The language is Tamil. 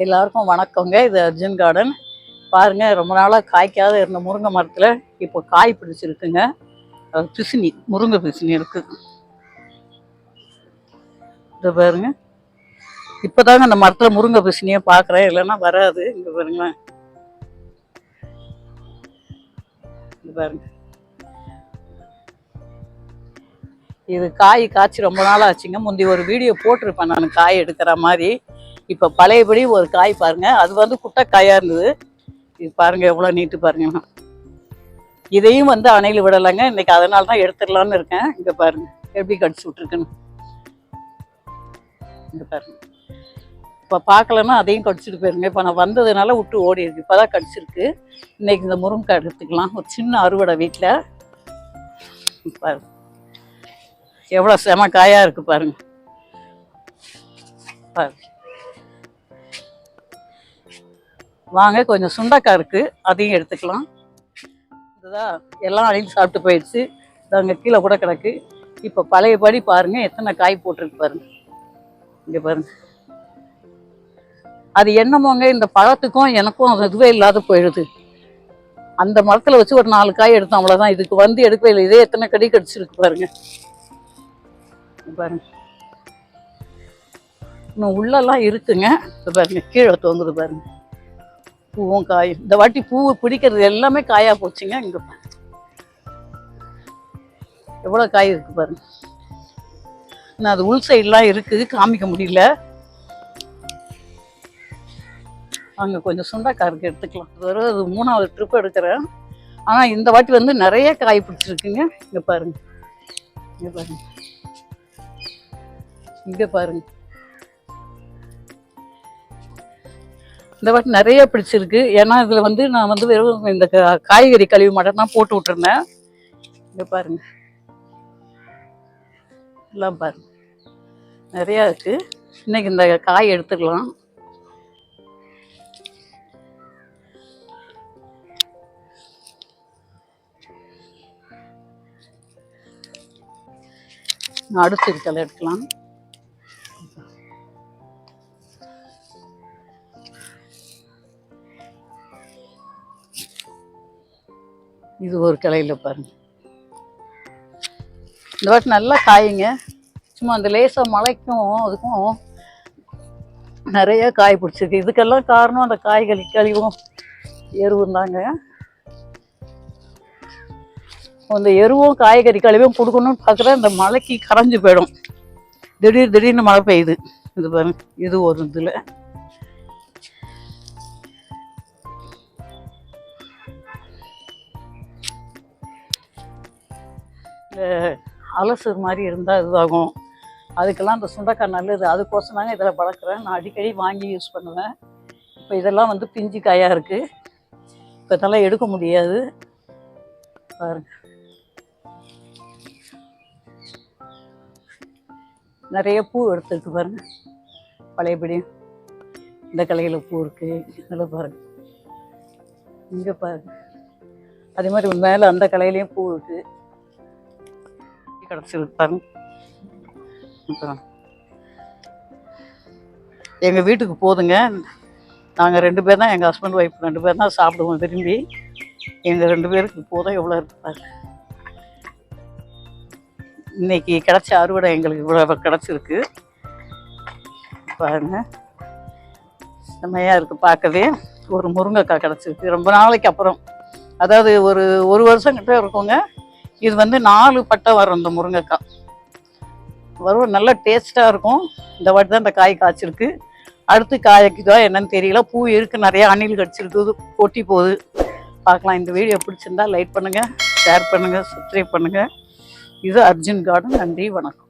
எல்லாருக்கும் வணக்கங்க. இது அர்ஜுன் கார்டன். பாருங்க, ரொம்ப நாளாக காய்க்காத இருந்த முருங்கை மரத்தில் இப்போ காய் பிடிச்சிருக்குங்க. பிசினி, முருங்கை பிசினி இருக்கு. இதை பாருங்க, இப்போதாங்க அந்த மரத்தில் முருங்கை பிசினியை பார்க்குறேன், இல்லைன்னா வராது. இங்கே பாருங்களேன், இது பாருங்க, இது காய் காய்ச்சி ரொம்ப நாள் ஆச்சுங்க. முந்தி ஒரு வீடியோ போட்டிருப்பேன் நான் காய் எடுக்கிற மாதிரி. இப்போ பழையபடி ஒரு காய் பாருங்க, அது வந்து குட்டை காயாக இருந்தது. இது பாருங்க எவ்வளோ நீட்டு பாருங்க. இதையும் வந்து அணையில் விடலைங்க இன்னைக்கு, அதனால தான் எடுத்துடலான்னு இருக்கேன். இங்கே பாருங்க எப்படி கடிச்சு விட்ருக்குன்னு. இங்கே பாருங்க, இப்போ பார்க்கலன்னா அதையும் கடிச்சிட்டு போயிருங்க. இப்போ நான் வந்ததுனால விட்டு ஓடி இருக்கு, இப்போ தான் கடிச்சிருக்கு. இன்னைக்கு இந்த முருங்கைக்காய் எடுத்துக்கலாம். ஒரு சின்ன அறுவடை வீட்டில். பாருங்க எவ்வளோ செம காயாக இருக்குது பாருங்க. பாருங்க, வாங்க, கொஞ்சம் சுண்டைக்காய் இருக்குது, அதையும் எடுத்துக்கலாம். இதுதான் எல்லாம் அழிஞ்சு சாப்பிட்டு போயிடுச்சு. அங்கே கீழே கூட கிடக்கு. இப்போ பழையபடி பாருங்கள் எத்தனை காய் போட்டிருக்கு பாருங்க. இங்கே பாருங்க, அது என்னமோங்க, இந்த பழத்துக்கும் எனக்கும் அது இதுவே இல்லாத போயிடுது. அந்த மரத்தில் வச்சு ஒரு 4 காய் எடுத்தோம், அவ்வளோதான். இதுக்கு வந்து எடுக்கவே இல்லை. இதே எத்தனை கடி கடிச்சிருக்கு பாருங்க. பாருங்க, இன்னும் உள்ளெல்லாம் இருக்குங்க. பாருங்க கீழே தொங்குது பாருங்க, பூவும் காயும். இந்த வாட்டி பூவை பிடிக்கிறது எல்லாமே காயா போச்சுங்க. இங்க எவ்வளவு காய் இருக்கு பாருங்க. இன்னும் அது உள் சைட்லாம் இருக்குது, காமிக்க முடியல. அங்கே கொஞ்சம் சுண்டைக்காய் இருக்கு, எடுத்துக்கலாம். அது 3வது ட்ரிப் எடுக்கிறேன். ஆனால் இந்த வாட்டி வந்து நிறைய காய் பிடிச்சிருக்குங்க. இங்கே பாருங்க, இங்கே பாருங்க, இங்கே பாருங்க. இந்த வாட்டி நிறைய பிடிச்சிருக்கு. ஏன்னா இதில் வந்து நான் வந்து வெறும் இந்த காய்கறி கழிவு மட்டும் தான் போட்டு விட்டுருந்தேன். இங்கே பாருங்க, எல்லாம் பாருங்க நிறையா இருக்கு. இன்னைக்கு இந்த காய் எடுத்துக்கலாம். அடுத்து இருக்கல எடுக்கலாம். இது ஒரு கிளையில பாருங்க. இந்த வாட்டி நல்லா காய்ங்க. சும்மா அந்த லேசாக மழைக்கும் அதுக்கும் நிறைய காய் பிடிச்சிருக்கு. இதுக்கெல்லாம் காரணம் அந்த காய்கறி கழிவும் எருவும் தாங்க. அந்த எருவும் காய்கறி கழிவும் கொடுக்கணும்னு பார்க்குறேன், இந்த மழைக்கு கரைஞ்சி போயிடும். திடீர்னு மழை பெய்யுது. இது பாருங்க, இது ஒரு இதில். அலசு மாதிரி இருந்தால் இதுவாகும். அதுக்கெல்லாம் இந்த சுண்டைக்காய் நல்லது. அதுக்கோசம் தாங்க இதில் வளர்க்குறேன். நான் அடிக்கடி வாங்கி யூஸ் பண்ணுவேன். இப்போ இதெல்லாம் வந்து பிஞ்சு காயாக இருக்குது. இப்போ இதெல்லாம் எடுக்க முடியாது பாருங்க. நிறைய பூ எடுத்துருக்கு பாருங்க. பழையபடி இந்த கலையில் பூ இருக்குது. இதில் பாருங்க, இங்கே பாருங்க. அதே மாதிரி மேலே அந்த கலையிலையும் பூ இருக்குது. கிடச்சிருக்கு பாருங்க. எங்கள் வீட்டுக்கு போதுங்க. நாங்கள் 2 பேர் தான், எங்கள் ஹஸ்பண்ட் ஒய்ஃப் 2 பேர் தான் சாப்பிடுவோம் விரும்பி. எங்கள் 2 பேருக்கு போதும் எவ்வளோ இருக்கு பாருங்க. இன்னைக்கு கிடச்ச அறுவடை எங்களுக்கு இவ்வளோ கிடச்சிருக்கு பாருங்க. செம்மையாக இருக்குது பார்க்கவே. ஒரு முருங்கைக்காய் கிடச்சிருக்கு ரொம்ப நாளைக்கு அப்புறம். அதாவது ஒரு வருஷம் கிட்ட இருக்குங்க. இது வந்து 4 பட்டை வரும் இந்த முருங்கைக்காய். வரும், நல்ல டேஸ்ட்டாக இருக்கும். இந்த வாட்டி தான் இந்த காய் காய்ச்சிருக்கு. அடுத்து காய்க்குதோ என்னன்னு தெரியல. பூ இருக்குது, நிறைய அணில் கடிச்சிருக்கு, கொட்டி போகுது. பார்க்கலாம். இந்த வீடியோ பிடிச்சிருந்தா லைக் பண்ணுங்கள், ஷேர் பண்ணுங்கள், சப்ஸ்கிரைப் பண்ணுங்கள். இது அர்ஜுன் கார்டன். நன்றி, வணக்கம்.